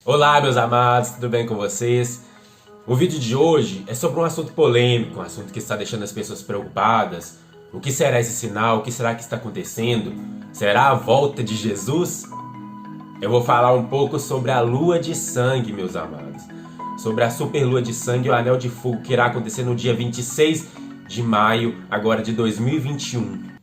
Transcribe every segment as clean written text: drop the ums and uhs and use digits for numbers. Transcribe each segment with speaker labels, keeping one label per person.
Speaker 1: Olá, meus amados, tudo bem com vocês? O vídeo de hoje é sobre um assunto polêmico, um assunto que está deixando as pessoas preocupadas. O que será esse sinal? O que será que está acontecendo? Será a volta de Jesus? Eu vou falar um pouco sobre a lua de sangue, meus amados. Sobre a superlua de sangue e o anel de fogo que irá acontecer no dia 26 de maio, agora de 2021.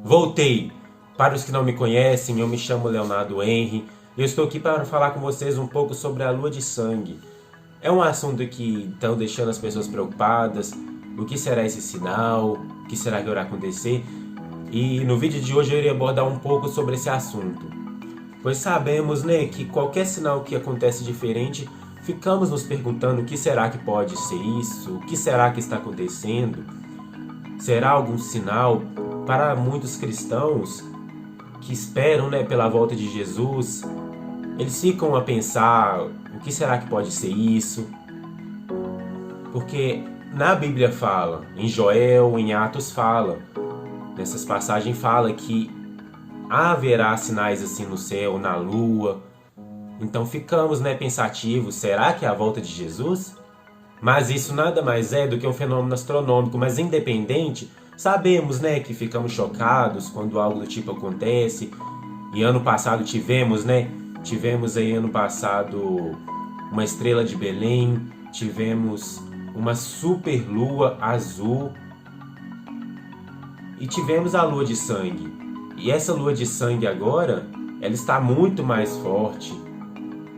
Speaker 1: Voltei! Para os que não me conhecem, eu me chamo Leonardo Henry e eu estou aqui para falar com vocês um pouco sobre a lua de sangue. É um assunto que está deixando as pessoas preocupadas. O que será esse sinal? O que será que irá acontecer? E no vídeo de hoje eu irei abordar um pouco sobre esse assunto. Pois sabemos, né, que qualquer sinal que acontece diferente, ficamos nos perguntando o que será que pode ser isso? O que será que está acontecendo? Será algum sinal? Para muitos cristãos que esperam, né, pela volta de Jesus, eles ficam a pensar, o que será que pode ser isso? Porque na Bíblia fala, em Joel, em Atos fala, nessas passagens fala que haverá sinais assim no céu, na lua. Então ficamos, né, pensativos, será que é a volta de Jesus? Mas isso nada mais é do que um fenômeno astronômico, mas independente. Sabemos, né, que ficamos chocados quando algo do tipo acontece. E ano passado tivemos aí ano passado uma estrela de Belém, tivemos uma super lua azul e tivemos a lua de sangue. E essa lua de sangue agora, ela está muito mais forte,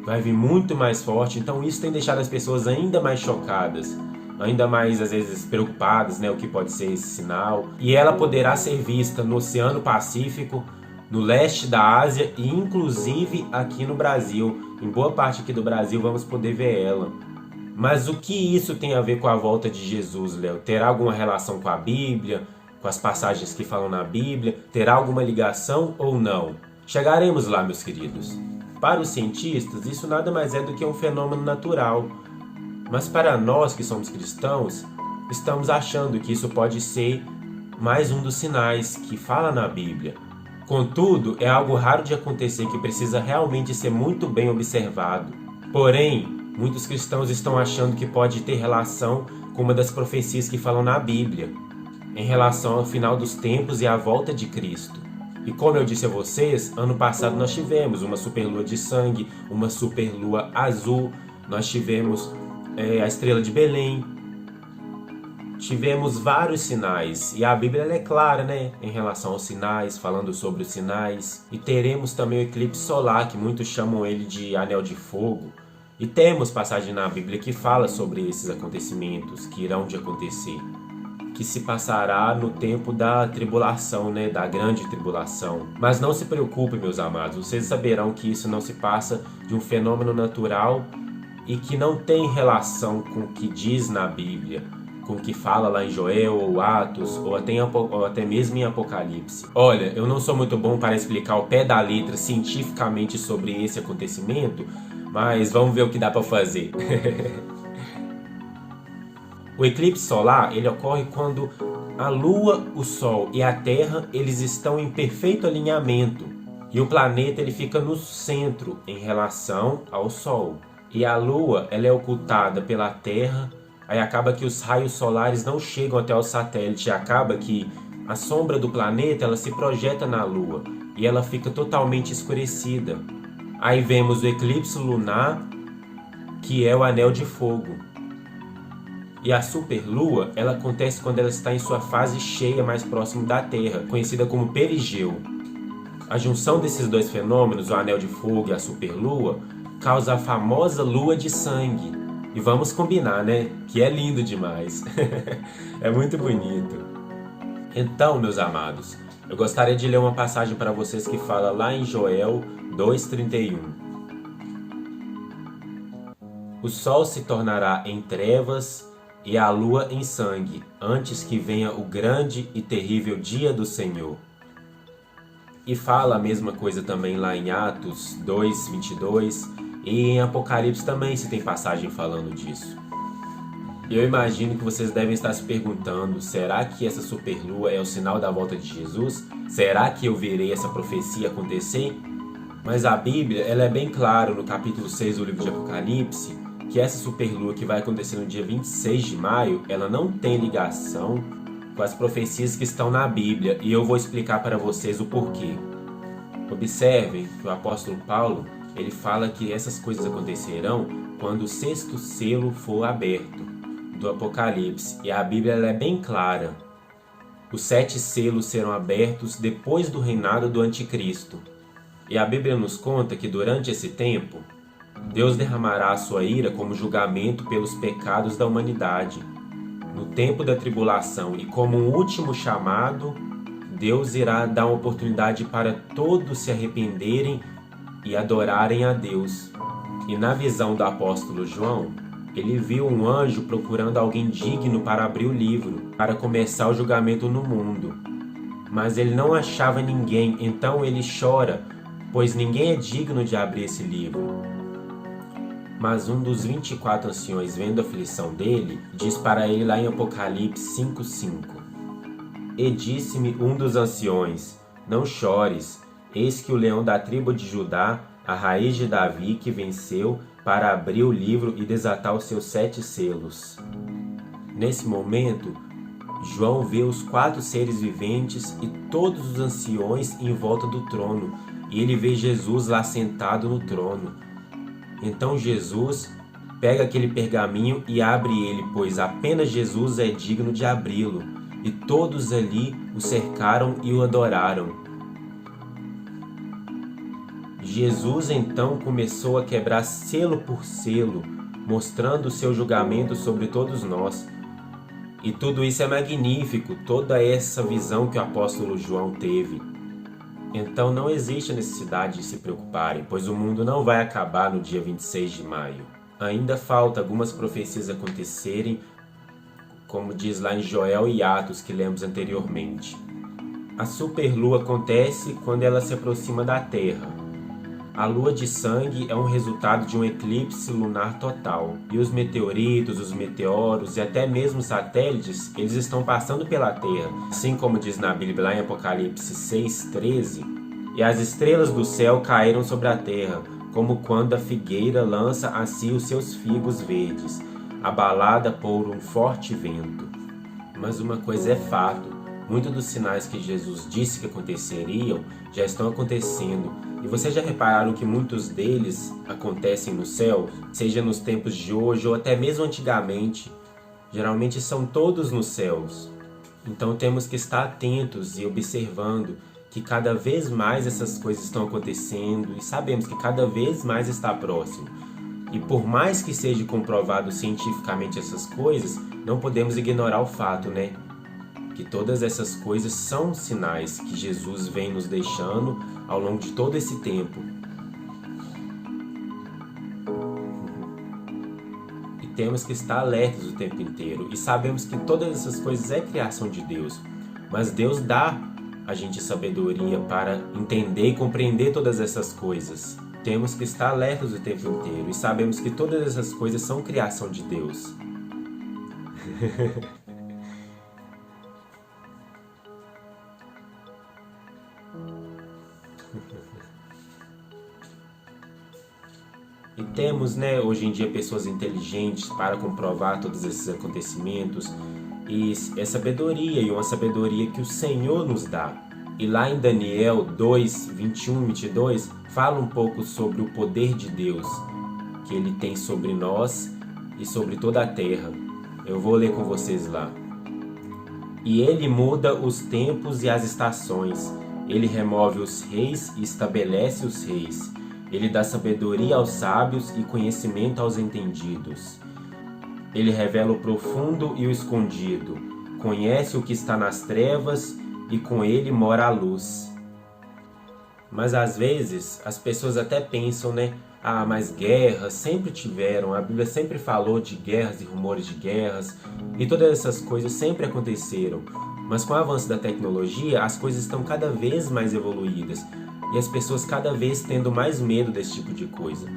Speaker 1: vai vir muito mais forte, então isso tem deixado as pessoas ainda mais chocadas. Ainda mais, às vezes, preocupadas, né, o que pode ser esse sinal. E ela poderá ser vista no Oceano Pacífico, no leste da Ásia e, inclusive, aqui no Brasil. Em boa parte aqui do Brasil vamos poder ver ela. Mas o que isso tem a ver com a volta de Jesus, Léo? Terá alguma relação com a Bíblia? Com as passagens que falam na Bíblia? Terá alguma ligação ou não? Chegaremos lá, meus queridos. Para os cientistas, isso nada mais é do que um fenômeno natural. Mas para nós que somos cristãos, estamos achando que isso pode ser mais um dos sinais que fala na Bíblia. Contudo, é algo raro de acontecer que precisa realmente ser muito bem observado. Porém, muitos cristãos estão achando que pode ter relação com uma das profecias que falam na Bíblia, em relação ao final dos tempos e à volta de Cristo. E como eu disse a vocês, ano passado nós tivemos uma superlua de sangue, uma superlua azul, nós tivemos a estrela de Belém. Tivemos vários sinais e a Bíblia é clara, né, em relação aos sinais, falando sobre os sinais. E teremos também o eclipse solar, que muitos chamam ele de anel de fogo. E temos passagem na Bíblia que fala sobre esses acontecimentos que irão de acontecer, que se passará no tempo da tribulação, né, da grande tribulação. Mas não se preocupe, meus amados, vocês saberão que isso não se passa de um fenômeno natural e que não tem relação com o que diz na Bíblia, com o que fala lá em Joel ou Atos, ou até mesmo em Apocalipse. Olha, eu não sou muito bom para explicar ao pé da letra cientificamente sobre esse acontecimento, mas vamos ver o que dá para fazer. O eclipse solar, ele ocorre quando a Lua, o Sol e a Terra, eles estão em perfeito alinhamento. E o planeta, ele fica no centro em relação ao Sol. E a Lua, ela é ocultada pela Terra, aí acaba que os raios solares não chegam até o satélite, acaba que a sombra do planeta, ela se projeta na Lua, e ela fica totalmente escurecida. Aí vemos o eclipse lunar, que é o anel de fogo. E a superlua, ela acontece quando ela está em sua fase cheia mais próximo da Terra, conhecida como perigeu. A junção desses dois fenômenos, o anel de fogo e a superlua, causa a famosa lua de sangue. E vamos combinar, né? Que é lindo demais. É muito bonito. Então, meus amados, eu gostaria de ler uma passagem para vocês que fala lá em Joel 2:31. O sol se tornará em trevas e a lua em sangue, antes que venha o grande e terrível dia do Senhor. E fala a mesma coisa também lá em Atos 2, 22 e em Apocalipse também se tem passagem falando disso. Eu imagino que vocês devem estar se perguntando, será que essa superlua é o sinal da volta de Jesus? Será que eu verei essa profecia acontecer? Mas a Bíblia ela é bem clara no capítulo 6 do livro de Apocalipse que essa superlua que vai acontecer no dia 26 de maio, ela não tem ligação com as profecias que estão na Bíblia, e eu vou explicar para vocês o porquê. Observem que o apóstolo Paulo, ele fala que essas coisas acontecerão quando o sexto selo for aberto do Apocalipse, e a Bíblia ela é bem clara. Os 7 selos serão abertos depois do reinado do anticristo. E a Bíblia nos conta que durante esse tempo, Deus derramará a sua ira como julgamento pelos pecados da humanidade. No tempo da tribulação e como um último chamado, Deus irá dar uma oportunidade para todos se arrependerem e adorarem a Deus. E na visão do apóstolo João, ele viu um anjo procurando alguém digno para abrir o livro, para começar o julgamento no mundo. Mas ele não achava ninguém, então ele chora, pois ninguém é digno de abrir esse livro. Mas um dos 24 anciões, vendo a aflição dele, diz para ele lá em Apocalipse 5:5: E disse-me um dos anciões: Não chores, eis que o leão da tribo de Judá, a raiz de Davi, que venceu, para abrir o livro e desatar os seus 7 selos. Nesse momento, João vê os 4 seres viventes e todos os anciões em volta do trono, e ele vê Jesus lá sentado no trono. Então Jesus pega aquele pergaminho e abre ele, pois apenas Jesus é digno de abri-lo. E todos ali o cercaram e o adoraram. Jesus então começou a quebrar selo por selo, mostrando o seu julgamento sobre todos nós. E tudo isso é magnífico, toda essa visão que o apóstolo João teve. Então não existe a necessidade de se preocuparem, pois o mundo não vai acabar no dia 26 de maio. Ainda falta algumas profecias acontecerem, como diz lá em Joel e Atos que lemos anteriormente. A superlua acontece quando ela se aproxima da Terra. A lua de sangue é um resultado de um eclipse lunar total. E os meteoritos, os meteoros e até mesmo os satélites, eles estão passando pela Terra. Assim como diz na Bíblia lá em Apocalipse 6:13, e as estrelas do céu caíram sobre a terra, como quando a figueira lança a si os seus figos verdes, abalada por um forte vento. Mas uma coisa é fato, muitos dos sinais que Jesus disse que aconteceriam já estão acontecendo. E vocês já repararam que muitos deles acontecem no céu, seja nos tempos de hoje ou até mesmo antigamente? Geralmente são todos nos céus. Então temos que estar atentos e observando que cada vez mais essas coisas estão acontecendo e sabemos que cada vez mais está próximo. E por mais que seja comprovado cientificamente essas coisas, não podemos ignorar o fato, né? Que todas essas coisas são sinais que Jesus vem nos deixando ao longo de todo esse tempo. E temos que estar alertas o tempo inteiro. E sabemos que todas essas coisas é criação de Deus. Mas Deus dá a gente sabedoria para entender e compreender todas essas coisas. Temos que estar alertas o tempo inteiro. E sabemos que todas essas coisas são criação de Deus. E temos, hoje em dia pessoas inteligentes para comprovar todos esses acontecimentos e é sabedoria, e uma sabedoria que o Senhor nos dá. E lá em Daniel 2, 21 e 22, fala um pouco sobre o poder de Deus que Ele tem sobre nós e sobre toda a terra. Eu vou ler com vocês lá. E Ele muda os tempos e as estações. Ele remove os reis e estabelece os reis. Ele dá sabedoria aos sábios e conhecimento aos entendidos. Ele revela o profundo e o escondido. Conhece o que está nas trevas e com ele mora a luz. Mas às vezes as pessoas até pensam, mas guerras sempre tiveram, a Bíblia sempre falou de guerras e rumores de guerras, e todas essas coisas sempre aconteceram. Mas com o avanço da tecnologia, as coisas estão cada vez mais evoluídas e as pessoas cada vez tendo mais medo desse tipo de coisa.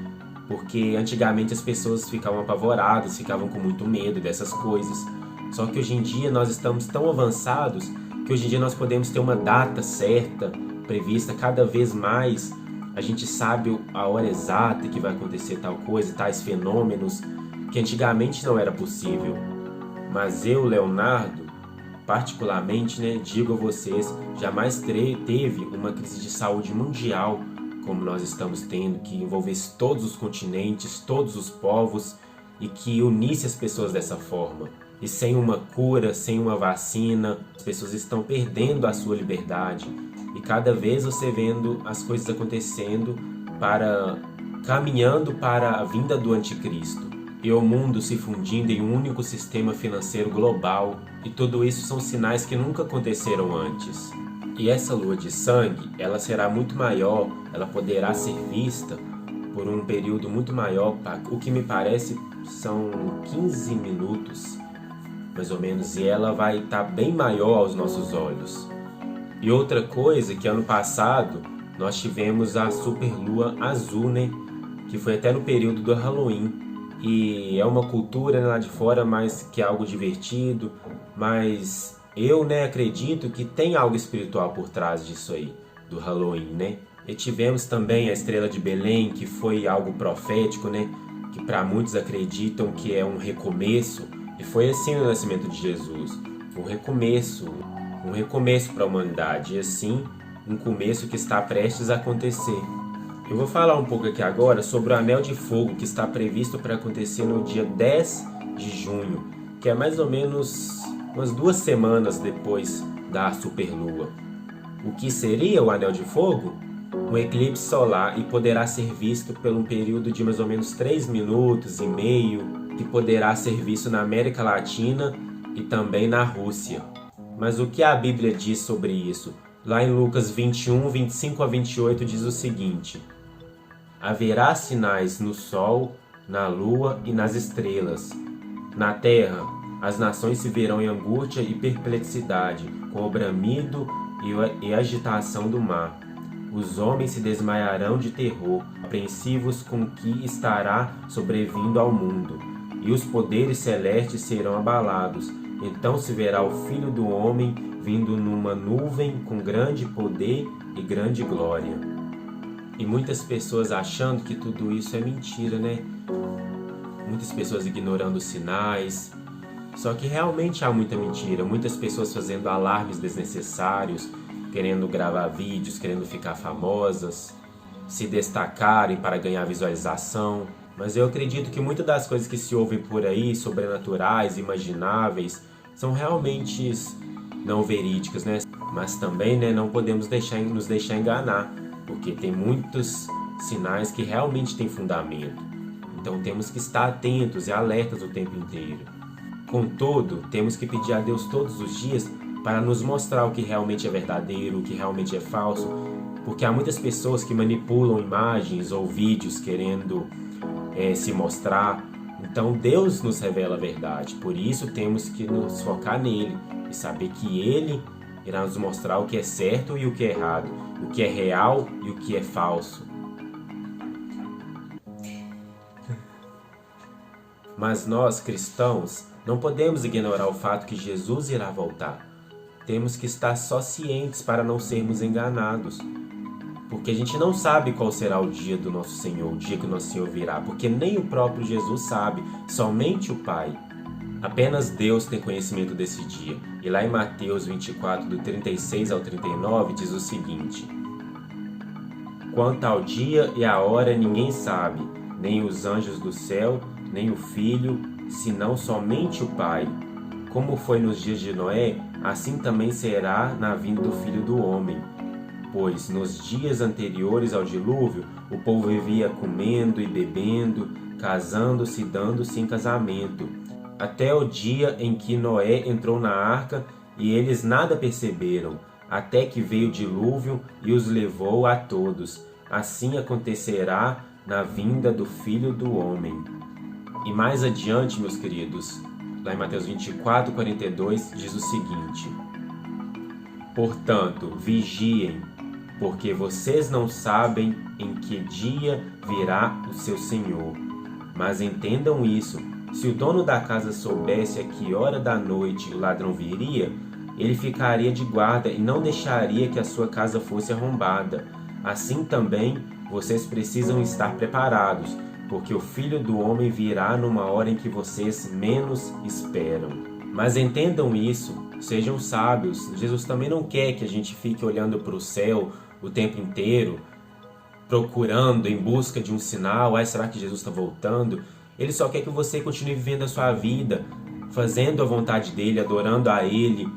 Speaker 1: Porque antigamente as pessoas ficavam apavoradas, ficavam com muito medo dessas coisas. Só que hoje em dia nós estamos tão avançados que hoje em dia nós podemos ter uma data certa, prevista cada vez mais. A gente sabe a hora exata que vai acontecer tal coisa, tais fenômenos, que antigamente não era possível. Mas eu, Leonardo, particularmente, digo a vocês, jamais teve uma crise de saúde mundial como nós estamos tendo, que envolvesse todos os continentes, todos os povos e que unisse as pessoas dessa forma. E sem uma cura, sem uma vacina, as pessoas estão perdendo a sua liberdade. E cada vez você vendo as coisas acontecendo, caminhando para a vinda do anticristo. E o mundo se fundindo em um único sistema financeiro global. E tudo isso são sinais que nunca aconteceram antes. E essa lua de sangue, ela será muito maior, ela poderá ser vista por um período muito maior, o que me parece são 15 minutos, mais ou menos, e ela vai estar bem maior aos nossos olhos. E outra coisa, que ano passado nós tivemos a superlua azul, que foi até no período do Halloween. E é uma cultura lá de fora, mas que é algo divertido, mas eu acredito que tem algo espiritual por trás disso aí, do Halloween, E tivemos também a estrela de Belém, que foi algo profético, que para muitos acreditam que é um recomeço, e foi assim o nascimento de Jesus, um recomeço para a humanidade, e assim um começo que está prestes a acontecer. Eu vou falar um pouco aqui agora sobre o Anel de Fogo, que está previsto para acontecer no dia 10 de junho, que é mais ou menos umas 2 semanas depois da superlua. O que seria o Anel de Fogo? Um eclipse solar, e poderá ser visto por um período de mais ou menos 3 minutos e meio, que poderá ser visto na América Latina e também na Rússia. Mas o que a Bíblia diz sobre isso? Lá em Lucas 21, 25 a 28 diz o seguinte: haverá sinais no sol, na lua e nas estrelas. Na terra, as nações se verão em angústia e perplexidade, com o bramido e agitação do mar. Os homens se desmaiarão de terror, apreensivos com o que estará sobrevindo ao mundo, e os poderes celestes serão abalados. Então se verá o Filho do Homem vindo numa nuvem com grande poder e grande glória. E muitas pessoas achando que tudo isso é mentira, Muitas pessoas ignorando os sinais. Só que realmente há muita mentira. Muitas pessoas fazendo alarmes desnecessários, querendo gravar vídeos, querendo ficar famosas, se destacarem para ganhar visualização. Mas eu acredito que muitas das coisas que se ouvem por aí, sobrenaturais, imagináveis, são realmente não verídicas, Mas também, não podemos nos deixar enganar, porque tem muitos sinais que realmente têm fundamento. Então temos que estar atentos e alertas o tempo inteiro. Contudo, temos que pedir a Deus todos os dias para nos mostrar o que realmente é verdadeiro, o que realmente é falso, porque há muitas pessoas que manipulam imagens ou vídeos querendo se mostrar. Então Deus nos revela a verdade, por isso temos que nos focar nele e saber que Ele irá nos mostrar o que é certo e o que é errado, o que é real e o que é falso. Mas nós, cristãos, não podemos ignorar o fato que Jesus irá voltar. Temos que estar só cientes para não sermos enganados. Porque a gente não sabe qual será o dia do nosso Senhor, o dia que o nosso Senhor virá. Porque nem o próprio Jesus sabe, somente o Pai. Apenas Deus tem conhecimento desse dia. E lá em Mateus 24, do 36 ao 39, diz o seguinte: quanto ao dia e à hora ninguém sabe, nem os anjos do céu, nem o Filho, senão somente o Pai. Como foi nos dias de Noé, assim também será na vinda do Filho do Homem. Pois nos dias anteriores ao dilúvio, o povo vivia comendo e bebendo, casando-se e dando-se em casamento, até o dia em que Noé entrou na arca, e eles nada perceberam, até que veio o dilúvio e os levou a todos. Assim acontecerá na vinda do Filho do Homem. E mais adiante, meus queridos, lá em Mateus 24, 42, diz o seguinte: Portanto, vigiem, porque vocês não sabem em que dia virá o seu Senhor. Mas entendam isso, se o dono da casa soubesse a que hora da noite o ladrão viria, ele ficaria de guarda e não deixaria que a sua casa fosse arrombada. Assim também, vocês precisam estar preparados, porque o Filho do Homem virá numa hora em que vocês menos esperam. Mas entendam isso, sejam sábios. Jesus também não quer que a gente fique olhando para o céu o tempo inteiro, procurando, em busca de um sinal. Será que Jesus está voltando? Ele só quer que você continue vivendo a sua vida, fazendo a vontade dele, adorando a ele,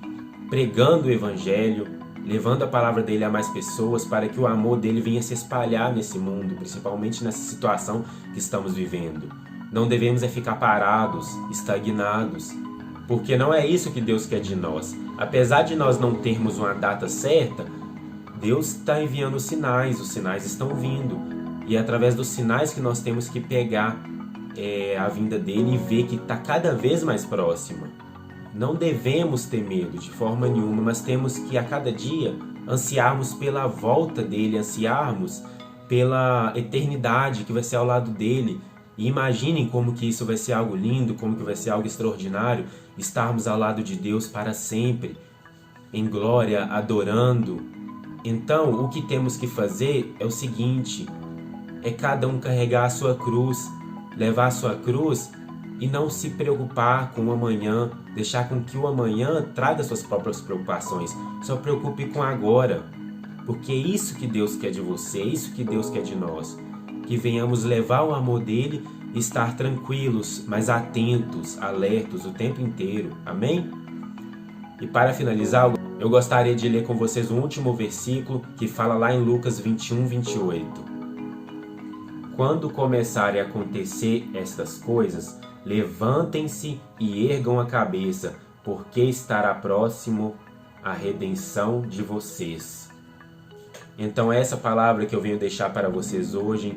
Speaker 1: pregando o evangelho, levando a palavra dele a mais pessoas, para que o amor dele venha se espalhar nesse mundo, principalmente nessa situação que estamos vivendo. Não devemos ficar parados, estagnados, porque não é isso que Deus quer de nós. Apesar de nós não termos uma data certa, Deus está enviando os sinais estão vindo. E é através dos sinais que nós temos que pegar a vinda dele e ver que está cada vez mais próxima. Não devemos ter medo de forma nenhuma, mas temos que a cada dia ansiarmos pela volta dele, ansiarmos pela eternidade que vai ser ao lado dele. E imaginem como que isso vai ser algo lindo, como que vai ser algo extraordinário, estarmos ao lado de Deus para sempre, em glória, adorando. Então, o que temos que fazer é o seguinte, é cada um carregar a sua cruz, levar a sua cruz e não se preocupar com o amanhã, deixar com que o amanhã traga suas próprias preocupações. Só preocupe com agora, porque é isso que Deus quer de você, é isso que Deus quer de nós. Que venhamos levar o amor dele e estar tranquilos, mas atentos, alertos o tempo inteiro. Amém? E para finalizar, eu gostaria de ler com vocês o último versículo que fala lá em Lucas 21, 28. Quando começarem a acontecer estas coisas, levantem-se e ergam a cabeça, porque estará próximo a redenção de vocês. Então essa palavra que eu venho deixar para vocês hoje,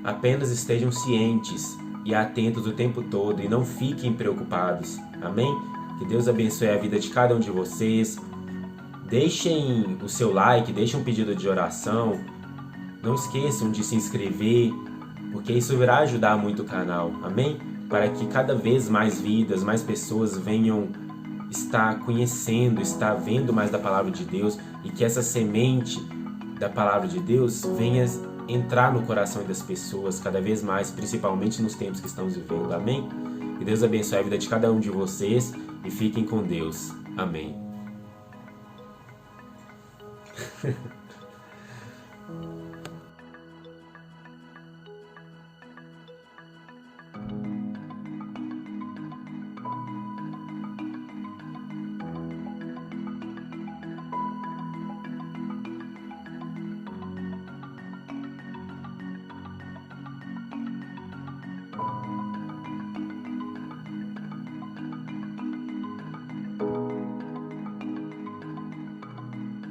Speaker 1: apenas estejam cientes e atentos o tempo todo e não fiquem preocupados. Amém? Que Deus abençoe a vida de cada um de vocês. Deixem o seu like, deixem um pedido de oração. Não esqueçam de se inscrever, porque isso irá ajudar muito o canal. Amém? Para que cada vez mais vidas, mais pessoas venham estar conhecendo, estar vendo mais da palavra de Deus e que essa semente da palavra de Deus venha entrar no coração das pessoas cada vez mais, principalmente nos tempos que estamos vivendo. Amém? Que Deus abençoe a vida de cada um de vocês e fiquem com Deus. Amém.